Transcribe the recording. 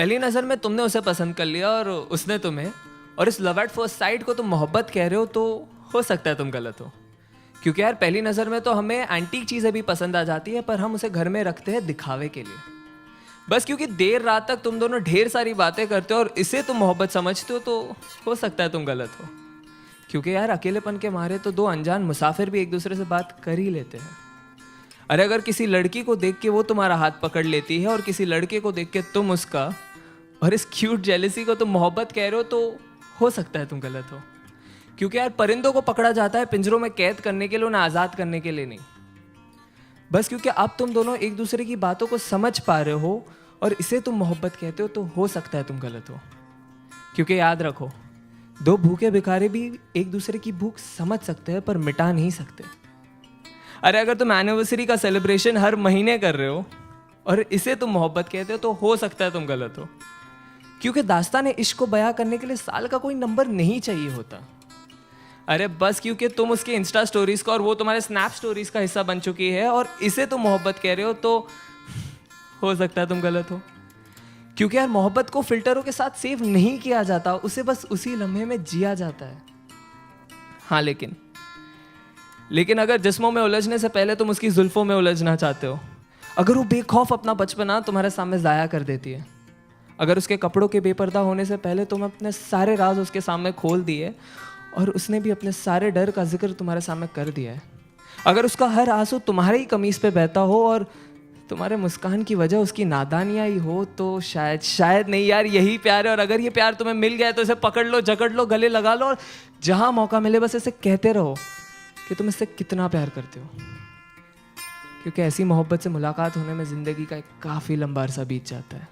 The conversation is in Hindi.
पहली नज़र में तुमने उसे पसंद कर लिया और उसने तुम्हें, और इस लव एट फर्स्ट साइट को तुम मोहब्बत कह रहे हो, तो हो सकता है तुम गलत हो। क्योंकि यार पहली नज़र में तो हमें एंटीक चीज़ें भी पसंद आ जाती है, पर हम उसे घर में रखते हैं दिखावे के लिए। बस क्योंकि देर रात तक तुम दोनों ढेर सारी बातें करते हो और इसे तुम मोहब्बत समझते हो, तो हो सकता है तुम गलत हो। क्योंकि यार अकेलेपन के मारे तो दो अनजान मुसाफिर भी एक दूसरे से बात कर ही लेते हैं। अरे अगर किसी लड़की को देख के वो तुम्हारा हाथ पकड़ लेती है और किसी लड़के को देख के तुम उसका, और इस क्यूट जेलसी को तुम मोहब्बत कह रहे हो, तो हो सकता है तुम गलत हो। क्योंकि यार परिंदों को पकड़ा जाता है पिंजरों में कैद करने के लिए, उन्हें आज़ाद करने के लिए नहीं। बस क्योंकि अब तुम दोनों एक दूसरे की बातों को समझ पा रहे हो और इसे तुम मोहब्बत कहते हो, तो हो सकता है तुम गलत हो। क्योंकि याद रखो, दो भूखे भिखारी भी एक दूसरे की भूख समझ सकते हैं पर मिटा नहीं सकते। अरे अगर तुम एनिवर्सरी का सेलिब्रेशन हर महीने कर रहे हो और इसे तुम मोहब्बत कहते हो, तो हो सकता है तुम गलत हो। क्योंकि दास्तान इश्क को बयां करने के लिए साल का कोई नंबर नहीं चाहिए होता। अरे बस क्योंकि तुम उसके इंस्टा स्टोरीज का और वो तुम्हारे स्नैप स्टोरीज का हिस्सा बन चुकी है और इसे तुम मोहब्बत कह रहे हो, तो हो सकता है तुम गलत हो। क्योंकि यार मोहब्बत को फिल्टरों के साथ सेव नहीं किया जाता, उसे बस उसी लम्हे में जिया जाता है। हाँ लेकिन अगर जिस्मों में उलझने से पहले तुम उसकी जुल्फों में उलझना चाहते हो, अगर वो बेखौफ अपना बचपना तुम्हारे सामने जाया कर देती है, अगर उसके कपड़ों के बेपर्दा होने से पहले तुम अपने सारे राज उसके सामने खोल दिए और उसने भी अपने सारे डर का जिक्र तुम्हारे सामने कर दिया है, अगर उसका हर आंसू तुम्हारे ही कमीज पे बहता हो और तुम्हारे मुस्कान की वजह उसकी नादानियाँ ही हो, तो शायद नहीं यार यही प्यार है। और अगर ये प्यार तुम्हें मिल गया है तो इसे पकड़ लो, जकड़ लो, गले लगा लो और जहाँ मौका मिले बस इसे कहते रहो कि तुम इससे कितना प्यार करते हो। क्योंकि ऐसी मोहब्बत से मुलाकात होने में ज़िंदगी का एक काफ़ी लंबा अरसा बीत जाता है।